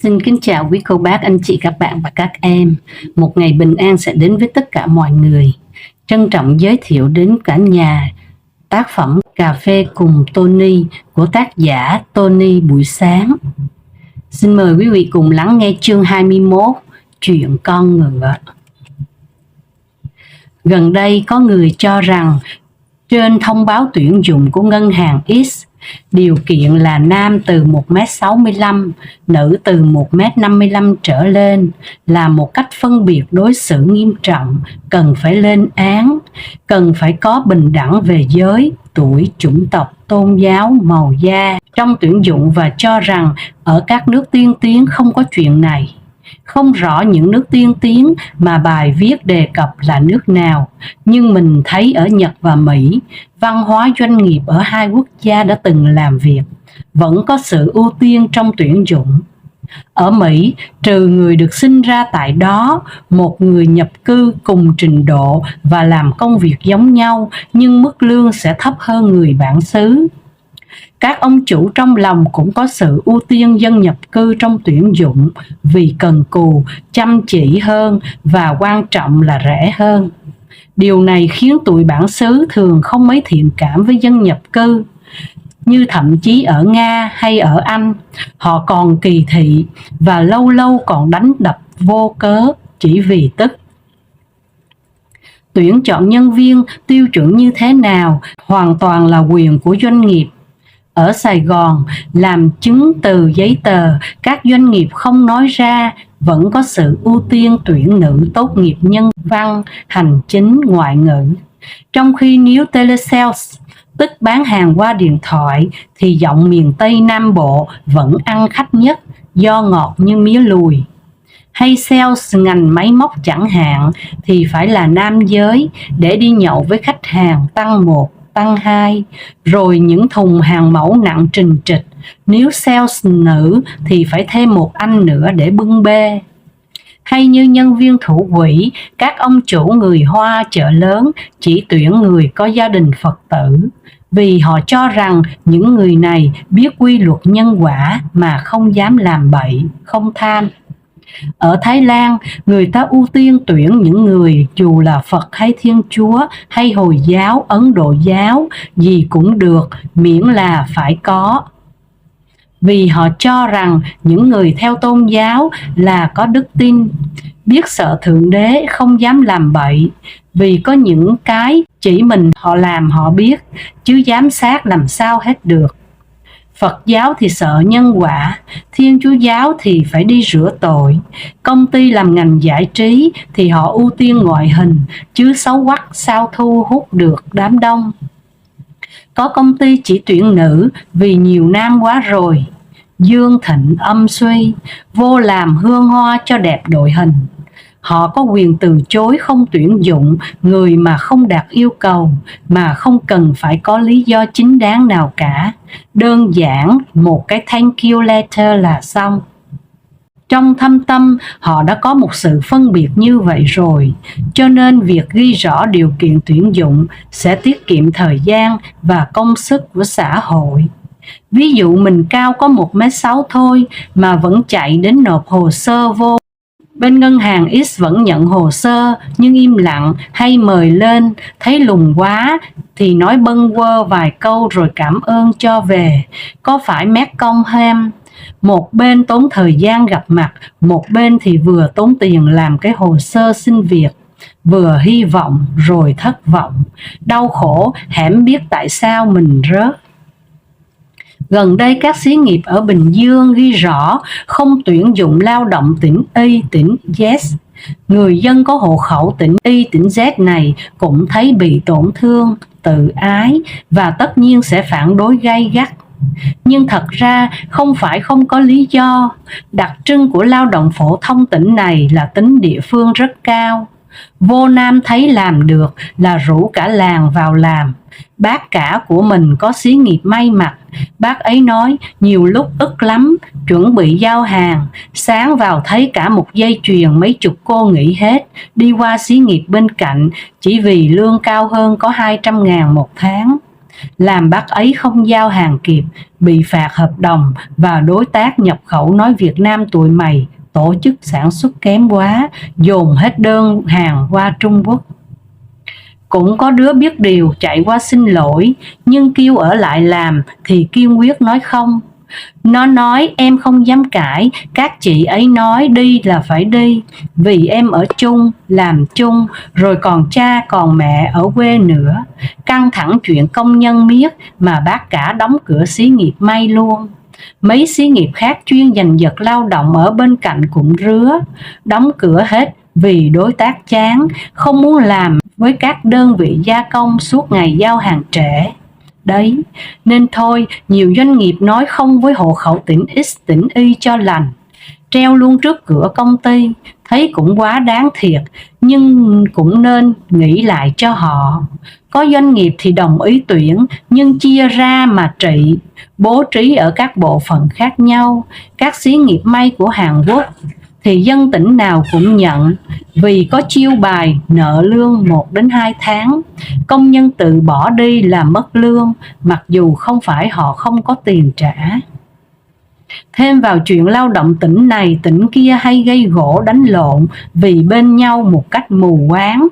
Xin kính chào quý cô bác, anh chị, các bạn và các em. Một ngày bình an sẽ đến với tất cả mọi người. Trân trọng giới thiệu đến cả nhà tác phẩm Cà phê cùng Tony của tác giả Tony Buổi Sáng. Xin mời quý vị cùng lắng nghe chương 21, Chuyện con ngựa. Gần đây có người cho rằng trên thông báo tuyển dụng của ngân hàng X, điều kiện là nam từ 1m65, nữ từ 1m55 trở lên là một cách phân biệt đối xử nghiêm trọng, cần phải lên án, cần phải có bình đẳng về giới, tuổi, chủng tộc, tôn giáo, màu da trong tuyển dụng, và cho rằng ở các nước tiên tiến không có chuyện này. Không rõ những nước tiên tiến mà bài viết đề cập là nước nào, nhưng mình thấy ở Nhật và Mỹ, văn hóa doanh nghiệp ở hai quốc gia đã từng làm việc, vẫn có sự ưu tiên trong tuyển dụng. Ở Mỹ, trừ người được sinh ra tại đó, một người nhập cư cùng trình độ và làm công việc giống nhau, nhưng mức lương sẽ thấp hơn người bản xứ. Các ông chủ trong lòng cũng có sự ưu tiên dân nhập cư trong tuyển dụng vì cần cù, chăm chỉ hơn và quan trọng là rẻ hơn. Điều này khiến tụi bản xứ thường không mấy thiện cảm với dân nhập cư. Như thậm chí ở Nga hay ở Anh, họ còn kỳ thị và lâu lâu còn đánh đập vô cớ chỉ vì tức. Tuyển chọn nhân viên tiêu chuẩn như thế nào hoàn toàn là quyền của doanh nghiệp. Ở Sài Gòn, làm chứng từ giấy tờ, các doanh nghiệp không nói ra vẫn có sự ưu tiên tuyển nữ tốt nghiệp nhân văn, hành chính, ngoại ngữ. Trong khi nếu telesales, tức bán hàng qua điện thoại, thì giọng miền Tây Nam Bộ vẫn ăn khách nhất do ngọt như mía lùi. Hay sales ngành máy móc chẳng hạn thì phải là nam giới để đi nhậu với khách hàng tăng 1, tăng 2, rồi những thùng hàng mẫu nặng trình trịch. Nếu sales nữ thì phải thêm một anh nữa để bưng bê. Hay như nhân viên thủ quỹ, các ông chủ người Hoa chợ lớn chỉ tuyển người có gia đình Phật tử, vì họ cho rằng những người này biết quy luật nhân quả mà không dám làm bậy, không tham. Ở Thái Lan, người ta ưu tiên tuyển những người dù là Phật hay Thiên Chúa hay Hồi giáo, Ấn Độ giáo, gì cũng được, miễn là phải có. Vì họ cho rằng những người theo tôn giáo là có đức tin, biết sợ Thượng Đế, không dám làm bậy, vì có những cái chỉ mình họ làm họ biết, chứ giám sát làm sao hết được. Phật giáo thì sợ nhân quả, Thiên Chúa giáo thì phải đi rửa tội, công ty làm ngành giải trí thì họ ưu tiên ngoại hình, chứ xấu quắc sao thu hút được đám đông. Có công ty chỉ tuyển nữ vì nhiều nam quá rồi, dương thịnh âm suy, vô làm hương hoa cho đẹp đội hình. Họ có quyền từ chối không tuyển dụng người mà không đạt yêu cầu, mà không cần phải có lý do chính đáng nào cả. Đơn giản một cái thank you letter là xong. Trong thâm tâm họ đã có một sự phân biệt như vậy rồi, cho nên việc ghi rõ điều kiện tuyển dụng sẽ tiết kiệm thời gian và công sức của xã hội. Ví dụ mình cao có 1m6 thôi mà vẫn chạy đến nộp hồ sơ vô. Bên ngân hàng X vẫn nhận hồ sơ nhưng im lặng, hay mời lên, thấy lùn quá thì nói bâng quơ vài câu rồi cảm ơn cho về. Có phải mét công ham? Một bên tốn thời gian gặp mặt, một bên thì vừa tốn tiền làm cái hồ sơ xin việc, vừa hy vọng rồi thất vọng. Đau khổ, hẻm biết tại sao mình rớt. Gần đây các xí nghiệp ở Bình Dương ghi rõ không tuyển dụng lao động tỉnh Y, tỉnh Z. Người dân có hộ khẩu tỉnh Y, tỉnh Z này cũng thấy bị tổn thương, tự ái và tất nhiên sẽ phản đối gay gắt. Nhưng thật ra không phải không có lý do. Đặc trưng của lao động phổ thông tỉnh này là tính địa phương rất cao. Vô Nam thấy làm được là rủ cả làng vào làm. Bác cả của mình có xí nghiệp may mặc, bác ấy nói nhiều lúc ức lắm, chuẩn bị giao hàng, sáng vào thấy cả một dây chuyền mấy chục cô nghỉ hết, đi qua xí nghiệp bên cạnh chỉ vì lương cao hơn có 200.000 một tháng. làm bác ấy không giao hàng kịp, bị phạt hợp đồng và đối tác nhập khẩu nói Việt Nam tụi mày tổ chức sản xuất kém quá, dồn hết đơn hàng qua Trung Quốc. Cũng có đứa biết điều chạy qua xin lỗi, nhưng kêu ở lại làm thì kiên quyết nói không. Nó nói em không dám cãi, các chị ấy nói đi là phải đi, vì em ở chung, làm chung, rồi còn cha còn mẹ ở quê nữa. Căng thẳng chuyện công nhân miết mà bác cả đóng cửa xí nghiệp may luôn. Mấy xí nghiệp khác chuyên giành giật lao động ở bên cạnh cũng rứa, đóng cửa hết vì đối tác chán, không muốn làm với các đơn vị gia công suốt ngày giao hàng trễ. Đấy, nên thôi, nhiều doanh nghiệp nói không với hộ khẩu tỉnh X tỉnh Y cho lành, treo luôn trước cửa công ty, thấy cũng quá đáng thiệt, nhưng cũng nên nghĩ lại cho họ. Có doanh nghiệp thì đồng ý tuyển, nhưng chia ra mà trị, bố trí ở các bộ phận khác nhau. Các xí nghiệp may của Hàn Quốc thì dân tỉnh nào cũng nhận, vì có chiêu bài nợ lương 1 đến 2 tháng, công nhân tự bỏ đi là mất lương, mặc dù không phải họ không có tiền trả. Thêm vào chuyện lao động tỉnh này tỉnh kia hay gây gổ đánh lộn vì bên nhau một cách mù quáng,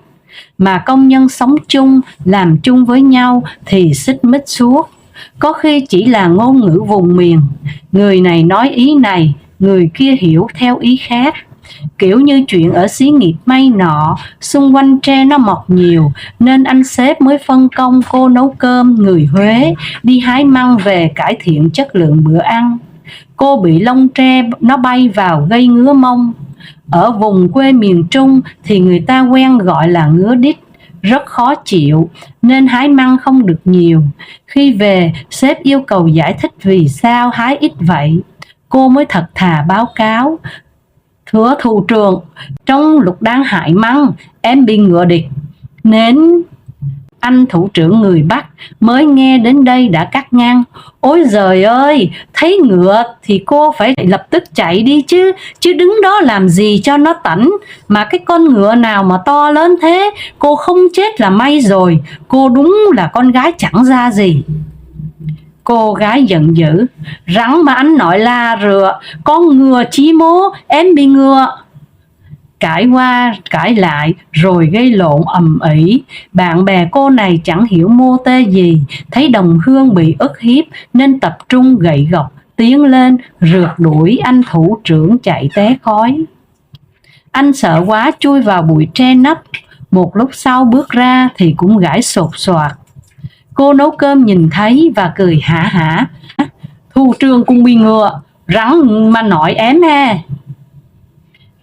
mà công nhân sống chung, làm chung với nhau thì xích mích suốt. Có khi chỉ là ngôn ngữ vùng miền, người này nói ý này, người kia hiểu theo ý khác. Kiểu như chuyện ở xí nghiệp may nọ, xung quanh tre nó mọc nhiều, nên anh sếp mới phân công cô nấu cơm người Huế đi hái măng về cải thiện chất lượng bữa ăn. Cô bị lông tre nó bay vào gây ngứa mông. Ở vùng quê miền Trung thì người ta quen gọi là ngứa đít, rất khó chịu nên hái măng không được nhiều. Khi về, sếp yêu cầu giải thích vì sao hái ít vậy. Cô mới thật thà báo cáo: thưa thủ trưởng, trong lúc đang hái măng em bị ngứa đít nên... Anh thủ trưởng người Bắc mới nghe đến đây đã cắt ngang: ôi giời ơi, thấy ngựa thì cô phải lập tức chạy đi chứ đứng đó làm gì cho nó tảnh. Mà cái con ngựa nào mà to lớn thế, cô không chết là may rồi, cô đúng là con gái chẳng ra gì. Cô gái giận dữ: rắn mà anh nói là rựa, con ngựa chí mố, em bị ngựa. Cãi qua cãi lại rồi gây lộn ầm ĩ. Bạn bè cô này chẳng hiểu mô tê gì, thấy đồng hương bị ức hiếp nên tập trung gậy gộc tiến lên rượt đuổi anh thủ trưởng chạy té khói. Anh sợ quá chui vào bụi tre nấp, một lúc sau bước ra thì cũng gãi sột soạt. Cô nấu cơm nhìn thấy và cười hả hả: thủ trưởng cũng bị ngựa, rắn mà nói em ha.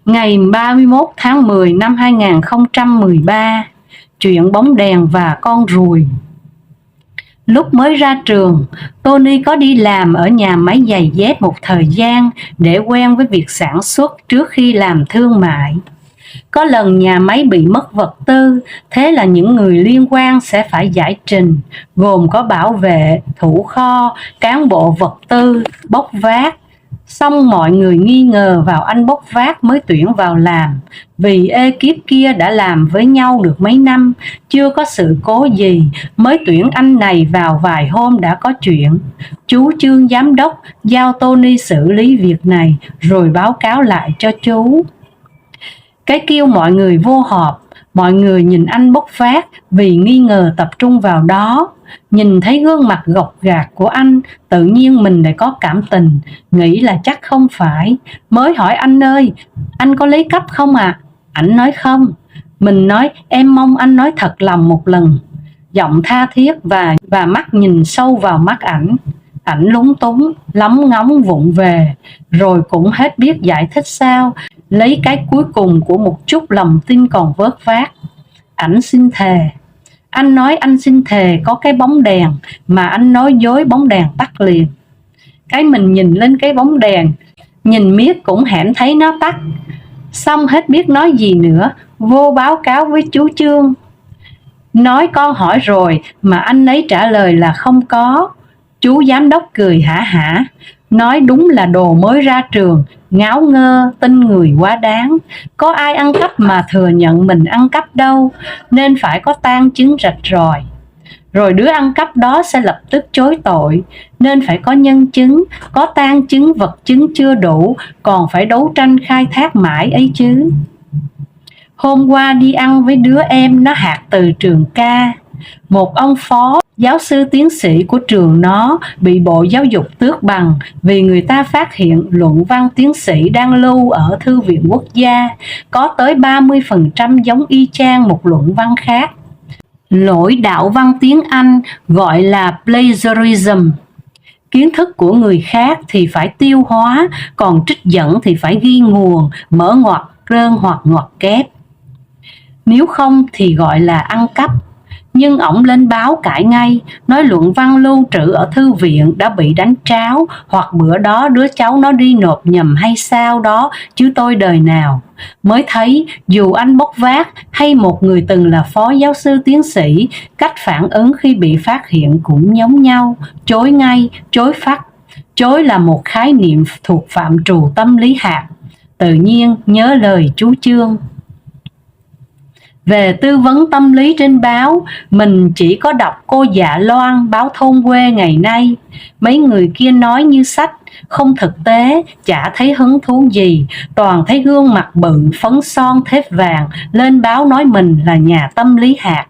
Ngày 31 tháng 10 năm 2013, chuyện bóng đèn và con ruồi. Lúc mới ra trường, Tony có đi làm ở nhà máy giày dép một thời gian để quen với việc sản xuất trước khi làm thương mại. Có lần nhà máy bị mất vật tư, thế là những người liên quan sẽ phải giải trình, gồm có bảo vệ, thủ kho, cán bộ vật tư, bốc vác. Xong mọi người nghi ngờ vào anh bốc vác mới tuyển vào làm, vì ekip kia đã làm với nhau được mấy năm, chưa có sự cố gì, mới tuyển anh này vào vài hôm đã có chuyện. Chú Trương giám đốc giao Tony xử lý việc này rồi báo cáo lại cho chú. Cái kêu mọi người vô họp, mọi người nhìn anh bốc vác vì nghi ngờ tập trung vào đó. Nhìn thấy gương mặt gộc gạc của anh, tự nhiên mình lại có cảm tình, nghĩ là chắc không phải. Mới hỏi anh ơi, anh có lấy cấp không ạ? Ảnh nói không. Mình nói em mong anh nói thật lòng một lần. Giọng tha thiết và mắt nhìn sâu vào mắt ảnh. Ảnh lúng túng, lóng ngóng vụng về, rồi cũng hết biết giải thích sao, lấy cái cuối cùng của một chút lòng tin còn vớt vát. Ảnh xin thề. Anh nói anh xin thề có cái bóng đèn, mà anh nói dối bóng đèn tắt liền. Cái mình nhìn lên cái bóng đèn, nhìn miết cũng hẻm thấy nó tắt. Xong hết biết nói gì nữa, vô báo cáo với chú Trương. Nói con hỏi rồi mà anh ấy trả lời là không có. Chú giám đốc cười hả hả, nói đúng là đồ mới ra trường, ngáo ngơ, tin người quá đáng. Có ai ăn cắp mà thừa nhận mình ăn cắp đâu, nên phải có tang chứng rạch ròi. rồi đứa ăn cắp đó sẽ lập tức chối tội, nên phải có nhân chứng, có tang chứng vật chứng chưa đủ, còn phải đấu tranh khai thác mãi ấy chứ. Hôm qua đi ăn với đứa em nó hạt từ trường ca, một ông phó giáo sư tiến sĩ của trường nó bị Bộ Giáo dục tước bằng vì người ta phát hiện luận văn tiến sĩ đang lưu ở Thư viện Quốc gia có tới 30% giống y chang một luận văn khác. Lỗi đạo văn tiếng Anh gọi là plagiarism. Kiến thức của người khác thì phải tiêu hóa, còn trích dẫn thì phải ghi nguồn, mở ngoặc đơn hoặc ngoặc kép. Nếu không thì gọi là ăn cắp. Nhưng ổng lên báo cãi ngay, nói luận văn lưu trữ ở thư viện đã bị đánh tráo, hoặc bữa đó đứa cháu nó đi nộp nhầm hay sao đó, chứ tôi đời nào. Mới thấy dù anh bốc vác hay một người từng là phó giáo sư tiến sĩ, cách phản ứng khi bị phát hiện cũng giống nhau, chối ngay, chối phắt. Chối là một khái niệm thuộc phạm trù tâm lý học. Tự nhiên nhớ lời chú Chương. Về tư vấn tâm lý trên báo, mình chỉ có đọc cô Dạ Loan báo thôn quê ngày nay. Mấy người kia nói như sách, không thực tế, chả thấy hứng thú gì, toàn thấy gương mặt bự phấn son thép vàng lên báo nói mình là nhà tâm lý học.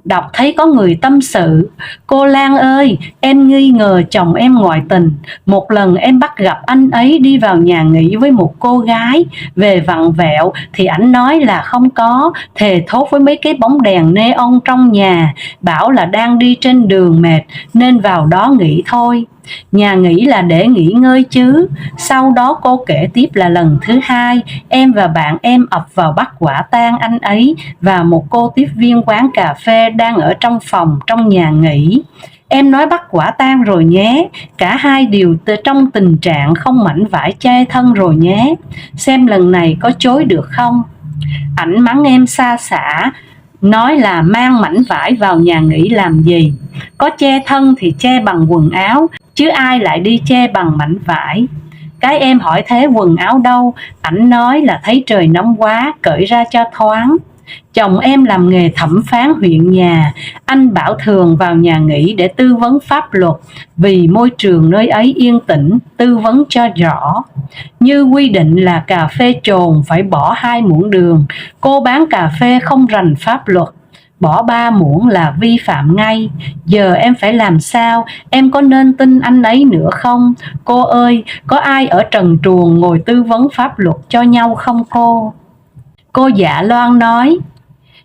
Đọc thấy có người tâm sự, cô Lan ơi, em nghi ngờ chồng em ngoại tình. Một lần em bắt gặp anh ấy đi vào nhà nghỉ với một cô gái. Về vặn vẹo thì ảnh nói là không có, thề thốt với mấy cái bóng đèn neon trong nhà, bảo là đang đi trên đường mệt nên vào đó nghỉ thôi. Nhà nghỉ là để nghỉ ngơi chứ. Sau đó cô kể tiếp là lần thứ hai em và bạn em ập vào bắt quả tang anh ấy và một cô tiếp viên quán cà phê đang ở trong phòng trong nhà nghỉ. Em nói bắt quả tang rồi nhé, cả hai đều trong tình trạng không mảnh vải che thân rồi nhé, xem lần này có chối được không. Ảnh mắng em xa xả, nói là mang mảnh vải vào nhà nghỉ làm gì, có che thân thì che bằng quần áo, chứ ai lại đi che bằng mảnh vải. Cái em hỏi thế quần áo đâu, ảnh nói là thấy trời nóng quá, cởi ra cho thoáng. Chồng em làm nghề thẩm phán huyện nhà, anh bảo thường vào nhà nghỉ để tư vấn pháp luật, vì môi trường nơi ấy yên tĩnh, tư vấn cho rõ. Như quy định là cà phê trồn phải bỏ 2 muỗng đường, cô bán cà phê không rành pháp luật, bỏ 3 muỗng là vi phạm ngay. Giờ em phải làm sao, em có nên tin anh ấy nữa không? Cô ơi, có ai ở trần truồng ngồi tư vấn pháp luật cho nhau không cô? Cô Dạ Loan nói,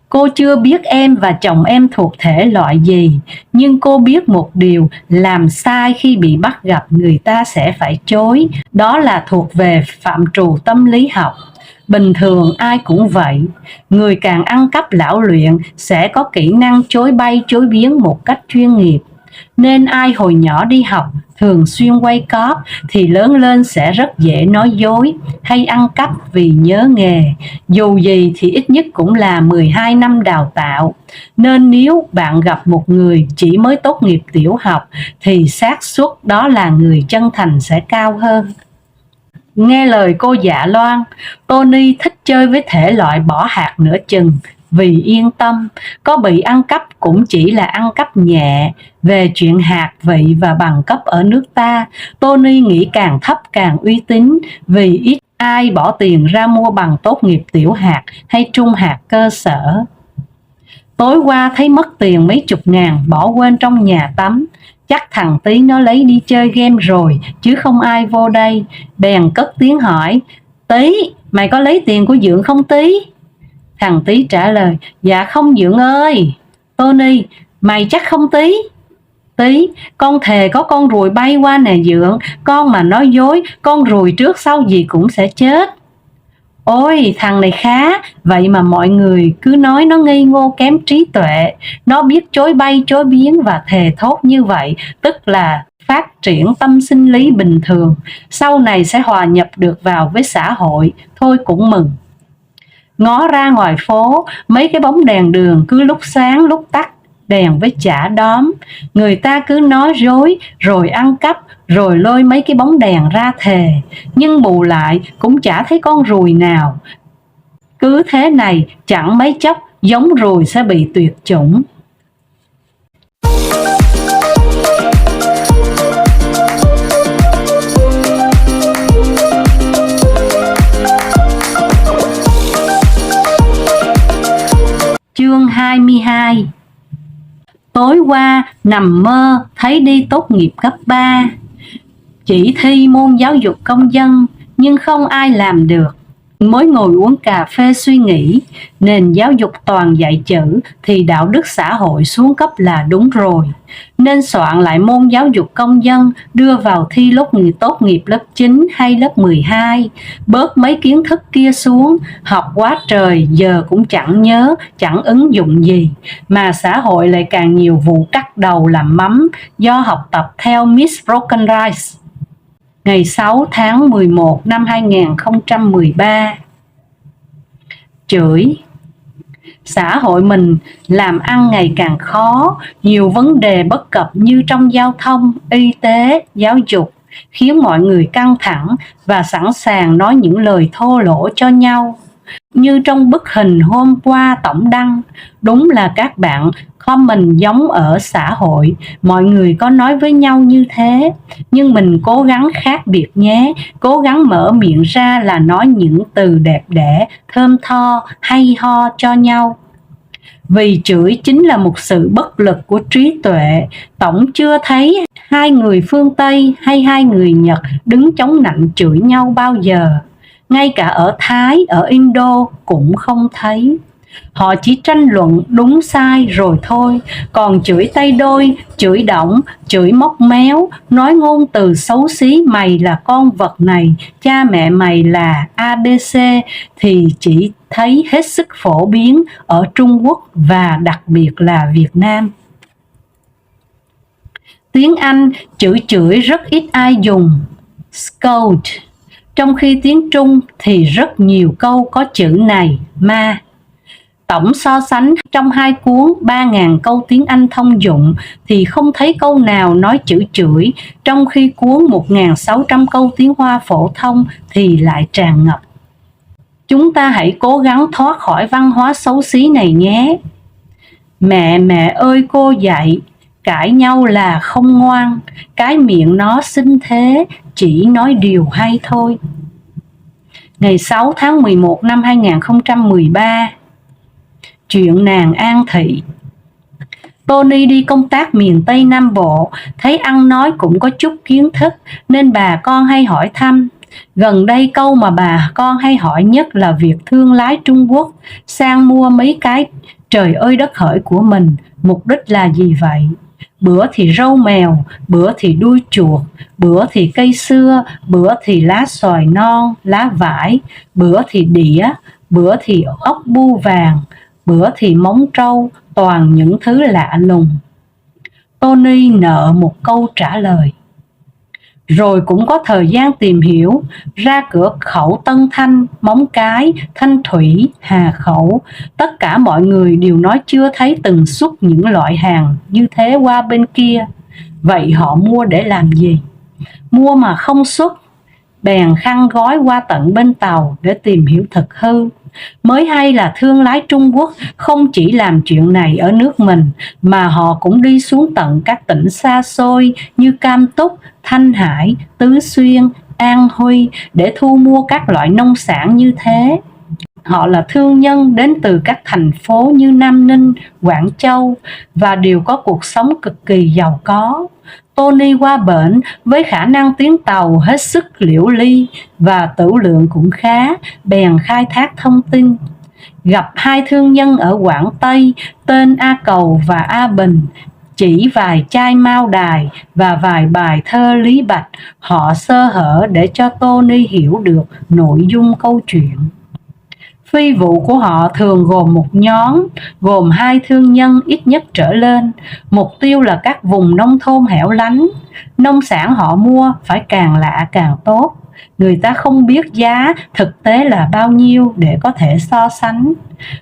cô chưa biết em và chồng em thuộc thể loại gì, nhưng cô biết một điều, làm sai khi bị bắt gặp người ta sẽ phải chối, đó là thuộc về phạm trù tâm lý học. Bình thường ai cũng vậy, người càng ăn cắp lão luyện sẽ có kỹ năng chối bay chối biến một cách chuyên nghiệp. Nên ai hồi nhỏ đi học thường xuyên quay cóp thì lớn lên sẽ rất dễ nói dối hay ăn cắp vì nhớ nghề. Dù gì thì ít nhất cũng là 12 năm đào tạo. Nên nếu bạn gặp một người chỉ mới tốt nghiệp tiểu học thì xác suất đó là người chân thành sẽ cao hơn. Nghe lời cô Dạ Loan, Tony thích chơi với thể loại bỏ hạt nửa chừng, vì yên tâm, có bị ăn cắp cũng chỉ là ăn cắp nhẹ. Về chuyện hạt vị và bằng cấp ở nước ta, Tony nghĩ càng thấp càng uy tín, vì ít ai bỏ tiền ra mua bằng tốt nghiệp tiểu hạt hay trung hạt cơ sở. Tối qua thấy mất tiền mấy chục ngàn bỏ quên trong nhà tắm, chắc thằng Tí nó lấy đi chơi game rồi chứ không ai vô đây. Bèn cất tiếng hỏi, Tí, mày có lấy tiền của Dượng không Tí? Thằng Tí trả lời, dạ không Dượng ơi. Tony, mày chắc không Tí? Tí, con thề có con ruồi bay qua nè Dượng, con mà nói dối, con ruồi trước sau gì cũng sẽ chết. Ôi, thằng này khá, vậy mà mọi người cứ nói nó ngây ngô kém trí tuệ. Nó biết chối bay chối biến và thề thốt như vậy, tức là phát triển tâm sinh lý bình thường, sau này sẽ hòa nhập được vào với xã hội, thôi cũng mừng. Ngó ra ngoài phố, mấy cái bóng đèn đường cứ lúc sáng lúc tắt, đèn với chả đóm. Người ta cứ nói dối, rồi ăn cắp, rồi lôi mấy cái bóng đèn ra thề. Nhưng bù lại cũng chả thấy con ruồi nào. Cứ thế này, chẳng mấy chốc giống ruồi sẽ bị tuyệt chủng. 22. Tối qua nằm mơ thấy đi tốt nghiệp cấp 3, chỉ thi môn giáo dục công dân nhưng không ai làm được. Mới ngồi uống cà phê suy nghĩ, nền giáo dục toàn dạy chữ thì đạo đức xã hội xuống cấp là đúng rồi. Nên soạn lại môn giáo dục công dân đưa vào thi tốt nghiệp lớp 9 hay lớp 12. Bớt mấy kiến thức kia xuống, học quá trời giờ cũng chẳng nhớ, chẳng ứng dụng gì. Mà xã hội lại càng nhiều vụ cắt đầu làm mắm do học tập theo Miss Broken Rice. Ngày 6 tháng 11 năm 2013. Chửi. Xã hội mình làm ăn ngày càng khó, nhiều vấn đề bất cập như trong giao thông, y tế, giáo dục, khiến mọi người căng thẳng và sẵn sàng nói những lời thô lỗ cho nhau. Như trong bức hình hôm qua tổng đăng, đúng là các bạn comment giống ở xã hội, mọi người có nói với nhau như thế, nhưng mình cố gắng khác biệt nhé, cố gắng mở miệng ra là nói những từ đẹp đẽ, thơm tho, hay ho cho nhau. Vì chửi chính là một sự bất lực của trí tuệ. Tổng chưa thấy hai người phương Tây hay hai người Nhật đứng chống nạnh chửi nhau bao giờ. Ngay cả ở Thái, ở Indo cũng không thấy. Họ chỉ tranh luận đúng sai rồi thôi. Còn chửi tay đôi, chửi đỏng, chửi móc méo, nói ngôn từ xấu xí, mày là con vật này, cha mẹ mày là ABC thì chỉ thấy hết sức phổ biến ở Trung Quốc và đặc biệt là Việt Nam. Tiếng Anh chữ chửi rất ít ai dùng, scold, trong khi tiếng Trung thì rất nhiều câu có chữ này, ma. Tổng so sánh trong hai cuốn 3.000 câu tiếng Anh thông dụng thì không thấy câu nào nói chữ chửi, trong khi cuốn 1.600 câu tiếng Hoa phổ thông thì lại tràn ngập. Chúng ta hãy cố gắng thoát khỏi văn hóa xấu xí này nhé. Mẹ ơi cô dạy, cãi nhau là không ngoan, cái miệng nó xinh thế, chỉ nói điều hay thôi. Ngày 6 tháng 11 năm 2013. Chuyện nàng An Thị. Tony đi công tác miền Tây Nam Bộ, thấy ăn nói cũng có chút kiến thức nên bà con hay hỏi thăm. Gần đây câu mà bà con hay hỏi nhất là việc thương lái Trung Quốc sang mua mấy cái trời ơi đất hỡi của mình, mục đích là gì vậy? Bữa thì râu mèo, bữa thì đuôi chuột, bữa thì cây sưa, bữa thì lá xoài non, lá vải, bữa thì đĩa, bữa thì ốc bu vàng, bữa thì móng trâu, toàn những thứ lạ lùng. Tony nợ một câu trả lời. Rồi cũng có thời gian tìm hiểu, ra cửa khẩu Tân Thanh, Móng Cái, Thanh Thủy, Hà Khẩu, tất cả mọi người đều nói chưa thấy từng xuất những loại hàng như thế qua bên kia. Vậy họ mua để làm gì? Mua mà không xuất, bèn khăn gói qua tận bên Tàu để tìm hiểu thực hư. Mới hay là thương lái Trung Quốc không chỉ làm chuyện này ở nước mình, mà họ cũng đi xuống tận các tỉnh xa xôi như Cam Túc, Thanh Hải, Tứ Xuyên, An Huy để thu mua các loại nông sản như thế. Họ là thương nhân đến từ các thành phố như Nam Ninh, Quảng Châu và đều có cuộc sống cực kỳ giàu có. Tony qua bển với khả năng tiếng Tàu hết sức liễu ly và tửu lượng cũng khá, bèn khai thác thông tin. Gặp hai thương nhân ở Quảng Tây tên A Cầu và A Bình, chỉ vài chai mao đài và vài bài thơ Lý Bạch, họ sơ hở để cho Tony hiểu được nội dung câu chuyện. Phi vụ của họ thường gồm một nhóm, gồm hai thương nhân ít nhất trở lên. Mục tiêu là các vùng nông thôn hẻo lánh. Nông sản họ mua phải càng lạ càng tốt. Người ta không biết giá thực tế là bao nhiêu để có thể so sánh.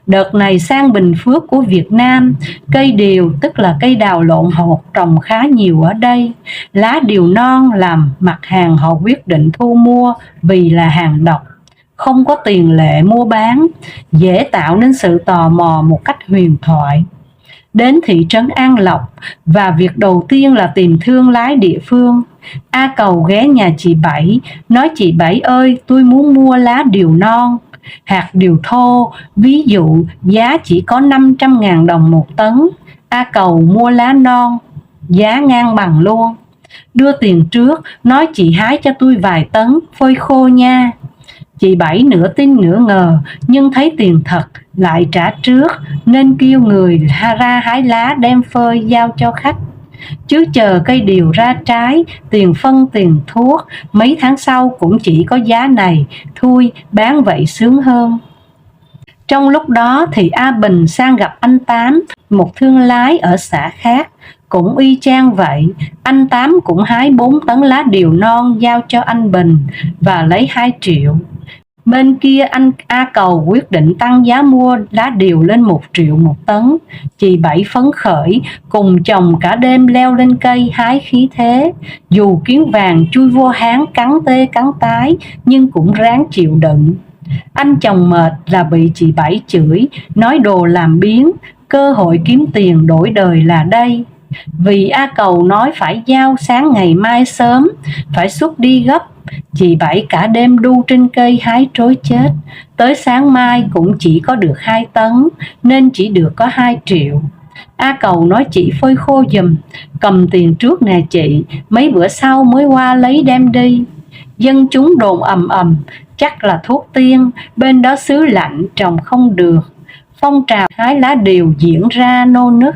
Đợt này sang Bình Phước của Việt Nam, cây điều tức là cây đào lộn hột trồng khá nhiều ở đây. Lá điều non làm mặt hàng họ quyết định thu mua vì là hàng độc, không có tiền lệ mua bán, dễ tạo nên sự tò mò một cách huyền thoại. Đến thị trấn An Lộc và việc đầu tiên là tìm thương lái địa phương. A Cầu ghé nhà chị Bảy, nói chị Bảy ơi, tôi muốn mua lá điều non, hạt điều thô, ví dụ giá chỉ có 500.000 đồng một tấn. A Cầu mua lá non, giá ngang bằng luôn. Đưa tiền trước, nói chị hái cho tôi vài tấn, phơi khô nha. Chị Bảy nửa tin nửa ngờ, nhưng thấy tiền thật lại trả trước, nên kêu người ra hái lá đem phơi giao cho khách. Chứ chờ cây điều ra trái, tiền phân tiền thuốc, mấy tháng sau cũng chỉ có giá này, thôi bán vậy sướng hơn. Trong lúc đó thì A Bình sang gặp anh Tám, một thương lái ở xã khác. Cũng y chang vậy, anh Tám cũng hái 4 tấn lá điều non giao cho anh Bình và lấy 2 triệu. Bên kia anh A Cầu quyết định tăng giá mua lá điều lên 1 triệu một tấn. Chị Bảy phấn khởi, cùng chồng cả đêm leo lên cây hái khí thế. Dù kiến vàng chui vô háng cắn tê cắn tái, nhưng cũng ráng chịu đựng. Anh chồng mệt là bị chị Bảy chửi, nói đồ làm biếng, cơ hội kiếm tiền đổi đời là đây. Vì A Cầu nói phải giao sáng ngày mai sớm, phải xuất đi gấp, chị Bảy cả đêm đu trên cây hái trối chết. Tới sáng mai cũng chỉ có được 2 tấn, nên chỉ được có 2 triệu. A Cầu nói chị phơi khô giùm, cầm tiền trước nè chị, mấy bữa sau mới qua lấy đem đi. Dân chúng đồn ầm ầm, chắc là thuốc tiên, bên đó xứ lạnh trồng không được. Phong trào hái lá điều diễn ra nô nức.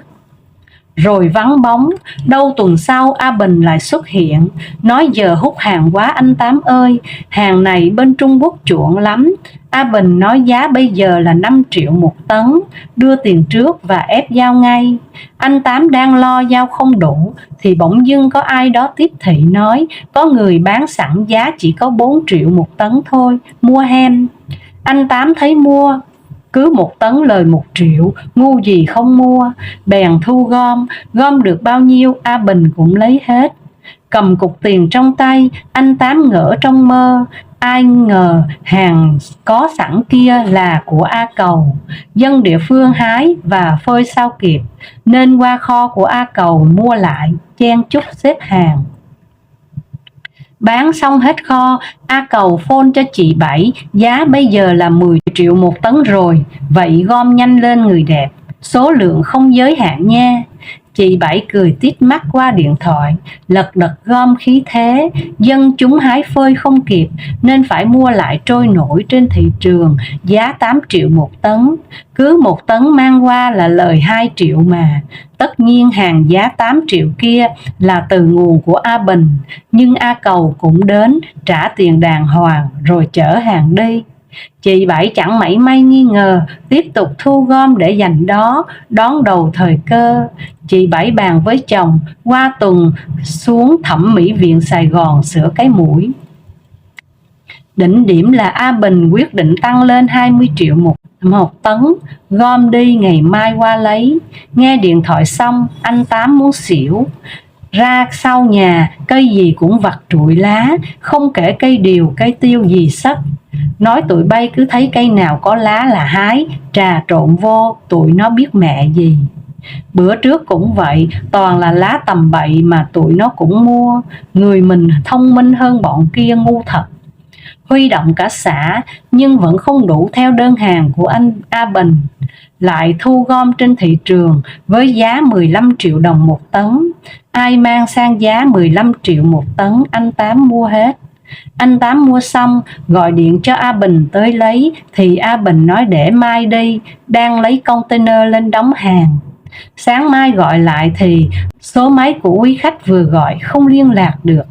Rồi vắng bóng, đâu tuần sau A Bình lại xuất hiện, nói giờ hút hàng quá anh Tám ơi, hàng này bên Trung Quốc chuộng lắm. A Bình nói giá bây giờ là 5 triệu một tấn, đưa tiền trước và ép giao ngay. Anh Tám đang lo giao không đủ, thì bỗng dưng có ai đó tiếp thị nói, có người bán sẵn giá chỉ có 4 triệu một tấn thôi, mua hem. Anh Tám thấy mua cứ 1 tấn lời 1 triệu, ngu gì không mua, bèn thu gom được bao nhiêu A Bình cũng lấy hết. Cầm cục tiền trong tay, anh Tám ngỡ trong mơ, ai ngờ hàng có sẵn kia là của A Cầu. Dân địa phương hái và phơi sao kịp, nên qua kho của A Cầu mua lại, chen chúc xếp hàng. Bán xong hết kho, A Cầu phone cho chị Bảy, giá bây giờ là 10 triệu một tấn rồi, vậy gom nhanh lên người đẹp, số lượng không giới hạn nha. Chị Bảy cười tít mắt qua điện thoại, lật đật gom khí thế. Dân chúng hái phơi không kịp nên phải mua lại trôi nổi trên thị trường, giá 8 triệu một tấn. Cứ 1 tấn mang qua là lời 2 triệu mà. Tất nhiên hàng giá 8 triệu kia là từ nguồn của A Bình, nhưng A Cầu cũng đến trả tiền đàng hoàng rồi chở hàng đi. Chị Bảy chẳng mảy may nghi ngờ, tiếp tục thu gom để dành đó đón đầu thời cơ. Chị Bảy bàn với chồng, qua tuần xuống Thẩm mỹ viện Sài Gòn sửa cái mũi. Đỉnh điểm là A Bình quyết định tăng lên 20 triệu một tấn, gom đi ngày mai qua lấy. Nghe điện thoại xong, anh Tám muốn xỉu. Ra sau nhà, cây gì cũng vặt trụi lá, không kể cây điều, cây tiêu gì sất. Nói tụi bay cứ thấy cây nào có lá là hái, trà trộn vô, tụi nó biết mẹ gì. Bữa trước cũng vậy, toàn là lá tầm bậy mà tụi nó cũng mua. Người mình thông minh hơn bọn kia ngu thật. Huy động cả xã nhưng vẫn không đủ theo đơn hàng của anh A Bình. Lại thu gom trên thị trường với giá 15 triệu đồng một tấn. Ai mang sang giá 15 triệu một tấn anh Tám mua hết. Anh Tám mua xong gọi điện cho A Bình tới lấy, thì A Bình nói để mai đi, đang lấy container lên đóng hàng. Sáng mai gọi lại thì số máy của quý khách vừa gọi không liên lạc được.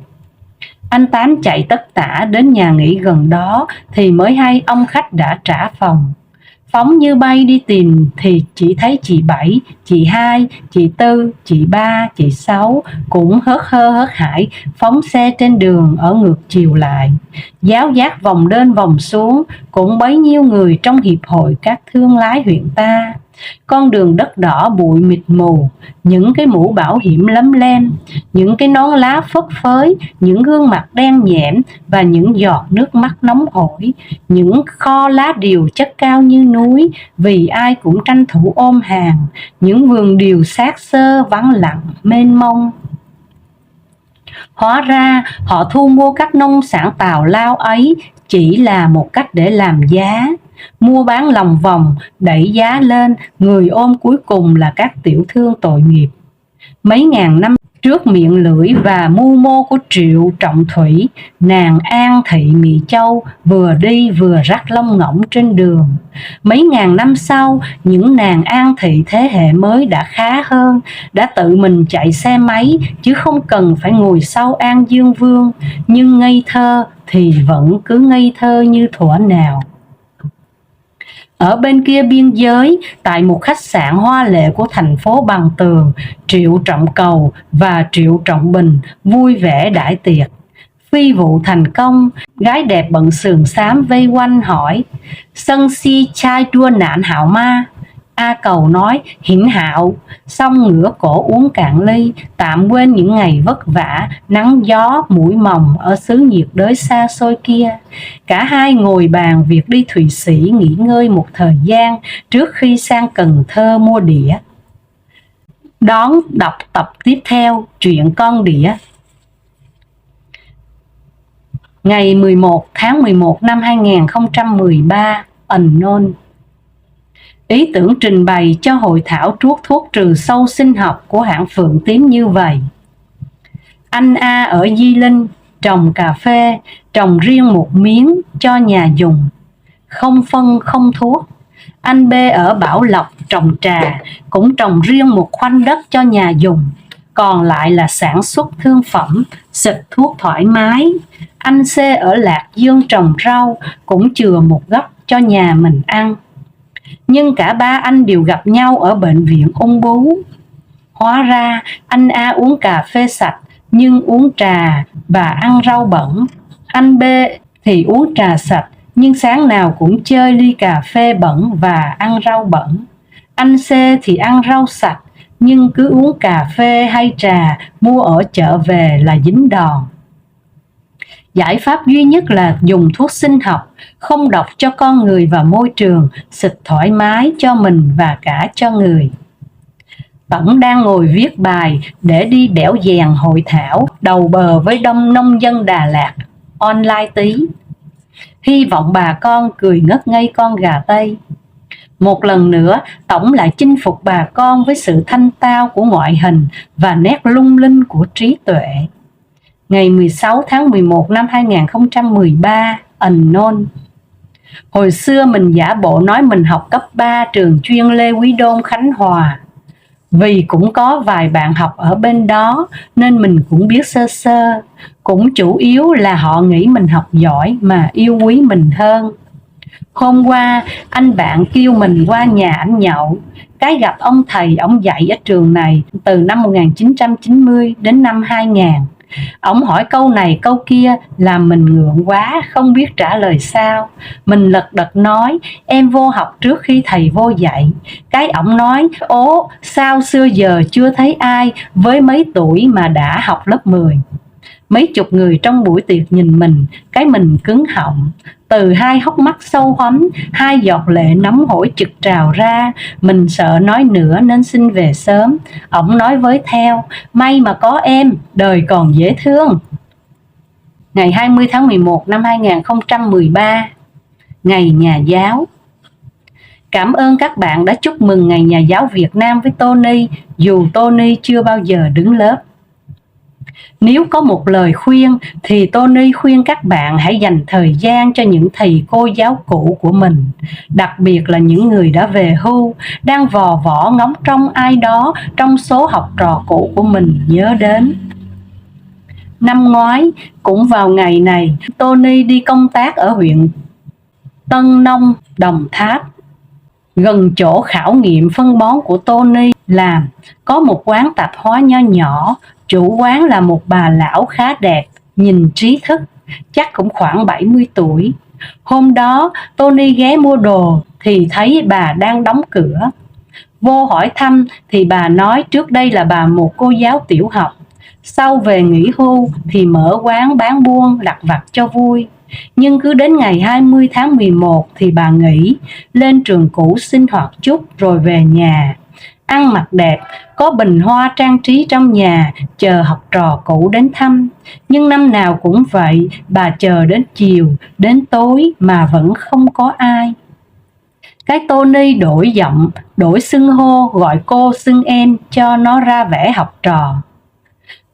Anh Tám chạy tất tả đến nhà nghỉ gần đó thì mới hay ông khách đã trả phòng. Phóng như bay đi tìm thì chỉ thấy chị Bảy, chị Hai, chị Tư, chị Ba, chị Sáu cũng hớt hơ hớt hải phóng xe trên đường ở ngược chiều lại. Giáo giác vòng lên vòng xuống, cũng bấy nhiêu người trong hiệp hội các thương lái huyện ta. Con đường đất đỏ bụi mịt mù, những cái mũ bảo hiểm lấm lem, những cái nón lá phất phới, những gương mặt đen nhẽm và những giọt nước mắt nóng hổi, những kho lá điều chất cao như núi vì ai cũng tranh thủ ôm hàng, những vườn điều xác xơ vắng lặng mênh mông. Hóa ra họ thu mua các nông sản tào lao ấy chỉ là một cách để làm giá, mua bán lòng vòng, đẩy giá lên, người ôm cuối cùng là các tiểu thương tội nghiệp. Mấy ngàn năm trước miệng lưỡi và mưu mô của Triệu Trọng Thủy, nàng An Thị Mỹ Châu vừa đi vừa rắc lông ngỗng trên đường. Mấy ngàn năm sau, những nàng An Thị thế hệ mới đã khá hơn, đã tự mình chạy xe máy chứ không cần phải ngồi sau An Dương Vương, nhưng ngây thơ thì vẫn cứ ngây thơ như thuở nào. Ở bên kia biên giới, tại một khách sạn hoa lệ của thành phố Bằng Tường, Triệu Trọng Cầu và Triệu Trọng Bình vui vẻ đãi tiệc. Phi vụ thành công, gái đẹp bận sườn xám vây quanh hỏi: "Sân si trai đua nạn hảo ma?" A Cầu nói: "Hiển hạo", xong ngửa cổ uống cạn ly, tạm quên những ngày vất vả, nắng gió, mũi mồng ở xứ nhiệt đới xa xôi kia. Cả hai ngồi bàn việc đi Thụy Sĩ nghỉ ngơi một thời gian trước khi sang Cần Thơ mua đĩa. Đón đọc tập tiếp theo truyện Con Đĩa. Ngày 11 tháng 11 năm 2013, Unknown. Ý tưởng trình bày cho hội thảo truốt thuốc trừ sâu sinh học của hãng Phượng Tím như vậy. Anh A ở Di Linh trồng cà phê, trồng riêng một miếng cho nhà dùng, không phân không thuốc. Anh B ở Bảo Lộc trồng trà, cũng trồng riêng một khoanh đất cho nhà dùng, còn lại là sản xuất thương phẩm, xịt thuốc thoải mái. Anh C ở Lạc Dương trồng rau, cũng chừa một góc cho nhà mình ăn. Nhưng cả ba anh đều gặp nhau ở bệnh viện ung bướu. Hóa ra anh A uống cà phê sạch nhưng uống trà và ăn rau bẩn. Anh B thì uống trà sạch nhưng sáng nào cũng chơi ly cà phê bẩn và ăn rau bẩn. Anh C thì ăn rau sạch nhưng cứ uống cà phê hay trà mua ở chợ về là dính đòn. Giải pháp duy nhất là dùng thuốc sinh học, không độc cho con người và môi trường, xịt thoải mái cho mình và cả cho người. Tẩn đang ngồi viết bài để đi bẻo dèn hội thảo đầu bờ với đông nông dân Đà Lạt online tí. Hy vọng bà con cười ngất ngây con gà Tây. Một lần nữa, Tổng lại chinh phục bà con với sự thanh tao của ngoại hình và nét lung linh của trí tuệ. Ngày 16 tháng 11 năm 2013, Unknown. Hồi xưa mình giả bộ nói mình học cấp 3 trường chuyên Lê Quý Đôn, Khánh Hòa. Vì cũng có vài bạn học ở bên đó nên mình cũng biết sơ sơ. Cũng chủ yếu là họ nghĩ mình học giỏi mà yêu quý mình hơn. Hôm qua, anh bạn kêu mình qua nhà anh nhậu. Cái gặp ông thầy ông dạy ở trường này từ năm 1990 đến năm 2000. Ông hỏi câu này câu kia làm mình ngượng quá, không biết trả lời sao. Mình lật đật nói em vô học trước khi thầy vô dạy. Cái ổng nói ố sao xưa giờ chưa thấy ai với mấy tuổi mà đã học lớp 10. Mấy chục người trong buổi tiệc nhìn mình, cái mình cứng họng. Từ hai hốc mắt sâu hoắm, hai giọt lệ nóng hổi trực trào ra. Mình sợ nói nữa nên xin về sớm. Ổng nói với theo, may mà có em, đời còn dễ thương. Ngày 20 tháng 11 năm 2013, Ngày Nhà giáo. Cảm ơn các bạn đã chúc mừng Ngày Nhà giáo Việt Nam với Tony, dù Tony chưa bao giờ đứng lớp. Nếu có một lời khuyên thì Tony khuyên các bạn hãy dành thời gian cho những thầy cô giáo cũ của mình, đặc biệt là những người đã về hưu, đang vò võ ngóng trông ai đó trong số học trò cũ của mình nhớ đến. Năm ngoái, cũng vào ngày này, Tony đi công tác ở huyện Tân Nông, Đồng Tháp. Gần chỗ khảo nghiệm phân bón của Tony làm, có một quán tạp hóa nho nhỏ. Chủ quán là một bà lão khá đẹp, nhìn trí thức, chắc cũng khoảng 70 tuổi. Hôm đó, Tony ghé mua đồ thì thấy bà đang đóng cửa. Vô hỏi thăm thì bà nói trước đây là bà một cô giáo tiểu học. Sau về nghỉ hưu thì mở quán bán buôn lặt vặt cho vui. Nhưng cứ đến ngày 20 tháng 11 thì bà nghỉ, lên trường cũ sinh hoạt chút rồi về nhà. ăn mặc đẹp, có bình hoa trang trí trong nhà, chờ học trò cũ đến thăm. Nhưng năm nào cũng vậy, bà chờ đến chiều, đến tối mà vẫn không có ai. Cái Tony đổi giọng, đổi xưng hô, gọi cô xưng em cho nó ra vẻ học trò.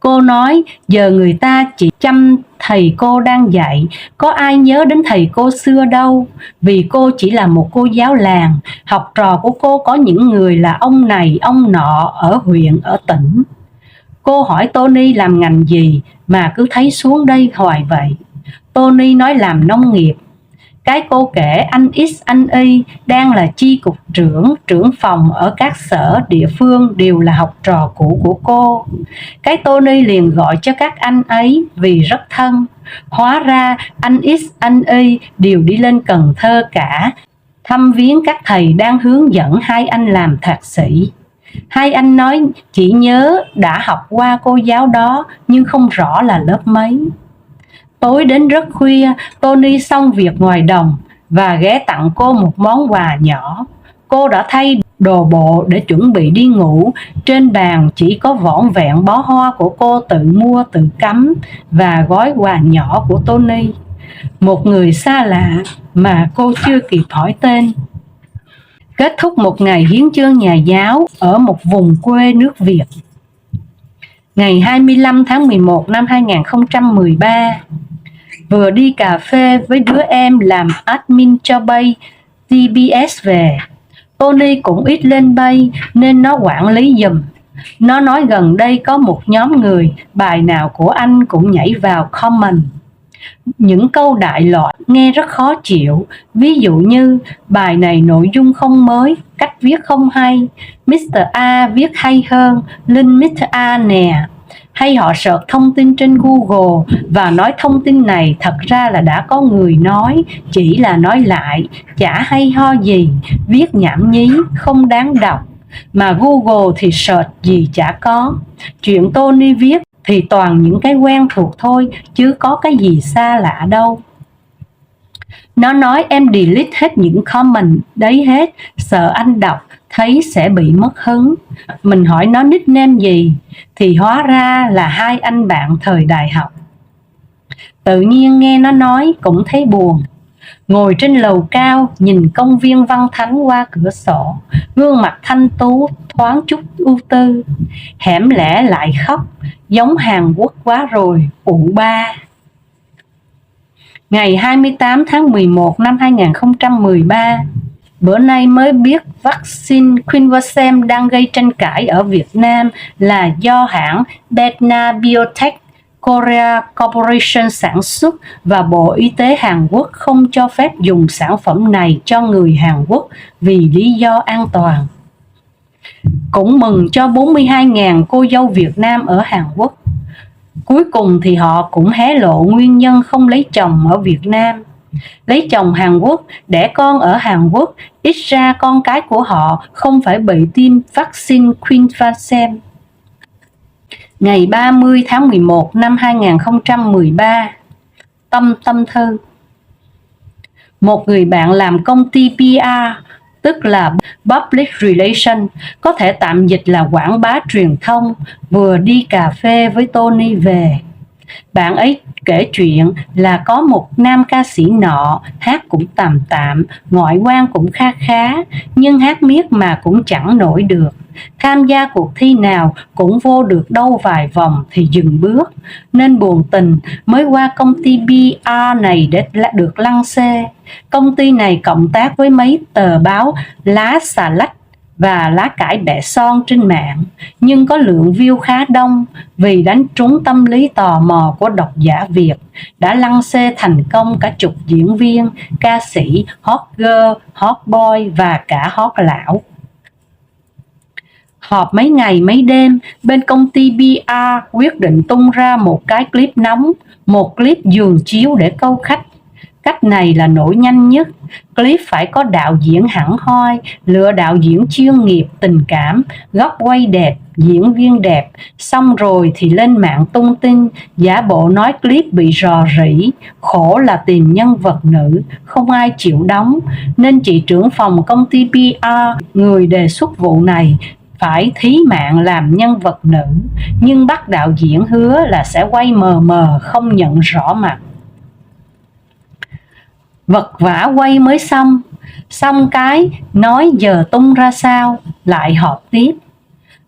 Cô nói giờ người ta chỉ chăm thầy cô đang dạy, có ai nhớ đến thầy cô xưa đâu, vì cô chỉ là một cô giáo làng. Học trò của cô có những người là ông này ông nọ ở huyện ở tỉnh. Cô hỏi Tony làm ngành gì mà cứ thấy xuống đây hoài vậy. Tony nói làm nông nghiệp. Cái cô kể anh X anh Y đang là chi cục trưởng, trưởng phòng ở các sở địa phương đều là học trò cũ của cô. Cái Tony liền gọi cho các anh ấy vì rất thân. Hóa ra anh X anh Y đều đi lên Cần Thơ cả, thăm viếng các thầy đang hướng dẫn hai anh làm thạc sĩ. Hai anh nói chỉ nhớ đã học qua cô giáo đó nhưng không rõ là lớp mấy. Tối đến rất khuya, Tony xong việc ngoài đồng và ghé tặng cô một món quà nhỏ. Cô đã thay đồ bộ để chuẩn bị đi ngủ. Trên bàn chỉ có vỏn vẹn bó hoa của cô tự mua tự cắm và gói quà nhỏ của Tony, một người xa lạ mà cô chưa kịp hỏi tên. Kết thúc một ngày hiến chương nhà giáo ở một vùng quê nước Việt. Ngày 25 tháng 11 năm 2013, vừa đi cà phê với đứa em làm admin cho Bay TBS về. Tony cũng ít lên Bay nên nó quản lý giùm. Nó nói gần đây có một nhóm người, bài nào của anh cũng nhảy vào comment. Những câu đại loại nghe rất khó chịu, ví dụ như bài này nội dung không mới, cách viết không hay, Mr. A viết hay hơn, Linh Mr. A nè. Hay họ search thông tin trên Google và nói thông tin này thật ra là đã có người nói, chỉ là nói lại, chả hay ho gì, viết nhảm nhí, không đáng đọc. Mà Google thì search gì chả có. Chuyện Tony viết thì toàn những cái quen thuộc thôi, chứ có cái gì xa lạ đâu. Nó nói em delete hết những comment đấy hết, sợ anh đọc thấy sẽ bị mất hứng. Mình hỏi nó nickname gì thì hóa ra là hai anh bạn thời đại học. Tự nhiên nghe nó nói cũng thấy buồn. Ngồi trên lầu cao nhìn công viên Văn Thánh qua cửa sổ, gương mặt thanh tú thoáng chút ưu tư. Hẻm lẻ lại khóc, giống Hàn Quốc quá rồi, ụ ba. Ngày 28 tháng 11 năm 2013, bữa nay mới biết vaccine Quinvasem đang gây tranh cãi ở Việt Nam là do hãng Bethna Biotech Korea Corporation sản xuất và Bộ Y tế Hàn Quốc không cho phép dùng sản phẩm này cho người Hàn Quốc vì lý do an toàn. Cũng mừng cho 42.000 cô dâu Việt Nam ở Hàn Quốc. Cuối cùng thì họ cũng hé lộ nguyên nhân không lấy chồng ở Việt Nam. Lấy chồng Hàn Quốc, đẻ con ở Hàn Quốc, ít ra con cái của họ không phải bị tiêm vaccine Quinvasem. Ngày 30 tháng 11 năm 2013, Tâm thư. Một người bạn làm công ty PR, tức là Public Relation, có thể tạm dịch là quảng bá truyền thông, vừa đi cà phê với Tony về. Bạn ấy kể chuyện là có một nam ca sĩ nọ hát cũng tạm tạm, ngoại quan cũng khá khá, nhưng hát miết mà cũng chẳng nổi được. Tham gia cuộc thi nào cũng vô được đâu vài vòng thì dừng bước, nên buồn tình mới qua công ty PR này để được lăng xê. Công ty này cộng tác với mấy tờ báo lá xà lách và lá cải bẹ son trên mạng, nhưng có lượng view khá đông vì đánh trúng tâm lý tò mò của độc giả Việt, đã lăng xê thành công cả chục diễn viên, ca sĩ, hot girl, hot boy và cả hot lão. Họp mấy ngày mấy đêm, bên công ty PR quyết định tung ra một cái clip nóng, một clip giường chiếu để câu khách. Cách này là nổi nhanh nhất. Clip phải có đạo diễn hẳn hoi, lựa đạo diễn chuyên nghiệp, tình cảm, góc quay đẹp, diễn viên đẹp. Xong rồi thì lên mạng tung tin, giả bộ nói clip bị rò rỉ. Khổ là tìm nhân vật nữ, không ai chịu đóng. Nên chị trưởng phòng công ty PR, người đề xuất vụ này, phải thí mạng làm nhân vật nữ, nhưng bắt đạo diễn hứa là sẽ quay mờ mờ không nhận rõ mặt. Vật vã quay mới xong cái nói giờ tung ra sao, lại họp tiếp.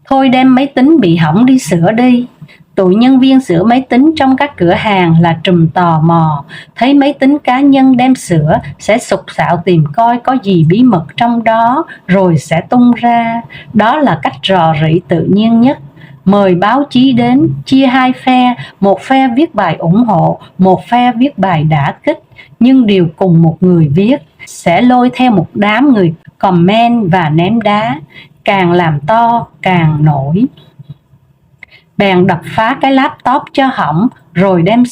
Thôi đem máy tính bị hỏng đi sửa đi. Tụi nhân viên sửa máy tính trong các cửa hàng là trùm tò mò, thấy máy tính cá nhân đem sửa sẽ sục sạo tìm coi có gì bí mật trong đó rồi sẽ tung ra. Đó là cách rò rỉ tự nhiên nhất. Mời báo chí đến, chia hai phe, một phe viết bài ủng hộ, một phe viết bài đả kích, nhưng đều cùng một người viết, sẽ lôi theo một đám người comment và ném đá, càng làm to càng nổi. Bèn đập phá cái laptop cho hỏng rồi đem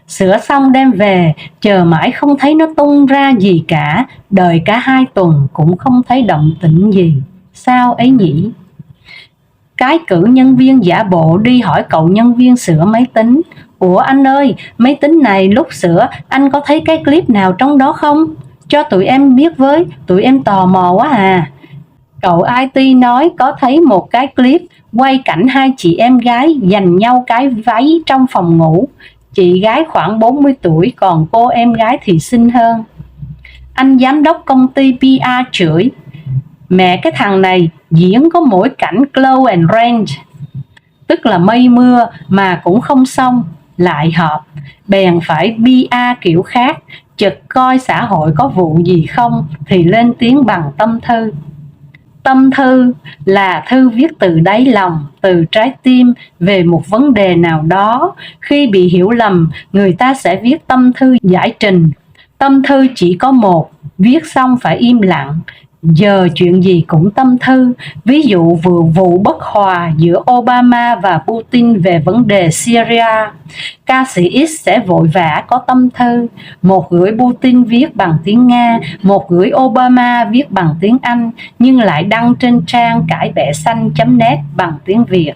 sửa xong đem về, chờ mãi không thấy nó tung ra gì cả, đợi cả 2 tuần cũng không thấy động tĩnh gì. Sao ấy nhỉ? Cái cử nhân viên giả bộ đi hỏi cậu nhân viên sửa máy tính: Ủa anh ơi, máy tính này lúc sửa anh có thấy cái clip nào trong đó không? Cho tụi em biết với, tụi em tò mò quá à. Cậu IT nói có thấy một cái clip quay cảnh 2 chị em gái giành nhau cái váy trong phòng ngủ. Chị gái khoảng 40 tuổi, còn cô em gái thì xinh hơn. Anh giám đốc công ty PR chửi: Mẹ cái thằng này diễn có mỗi cảnh close and range, tức là mây mưa mà cũng không xong. Lại họp, bèn phải PR kiểu khác, chợt coi xã hội có vụ gì không thì lên tiếng bằng tâm thư. Tâm thư là thư viết từ đáy lòng, từ trái tim về một vấn đề nào đó. Khi bị hiểu lầm, người ta sẽ viết tâm thư giải trình. Tâm thư chỉ có một, viết xong phải im lặng. Giờ chuyện gì cũng tâm thư. Ví dụ vụ bất hòa giữa Obama và Putin về vấn đề Syria, ca sĩ X sẽ vội vã có tâm thư. Một gửi Putin viết bằng tiếng Nga, một gửi Obama viết bằng tiếng Anh, nhưng lại đăng trên trang cải bẹ xanh.net bằng tiếng Việt.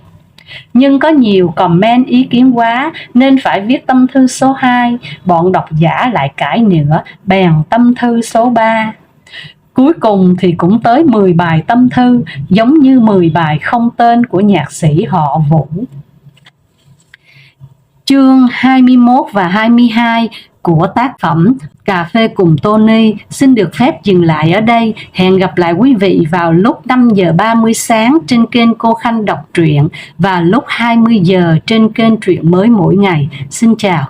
Nhưng có nhiều comment ý kiến quá nên phải viết tâm thư số 2, bọn độc giả lại cãi nữa, bèn tâm thư số 3. Cuối cùng thì cũng tới 10 bài tâm thư, giống như 10 bài không tên của nhạc sĩ họ Vũ. Chương 21 và 22 của tác phẩm Cà phê cùng Tony xin được phép dừng lại ở đây. Hẹn gặp lại quý vị vào lúc 5 giờ 30 sáng trên kênh Cô Khanh đọc truyện và lúc 20 giờ trên kênh Truyện Mới Mỗi Ngày. Xin chào.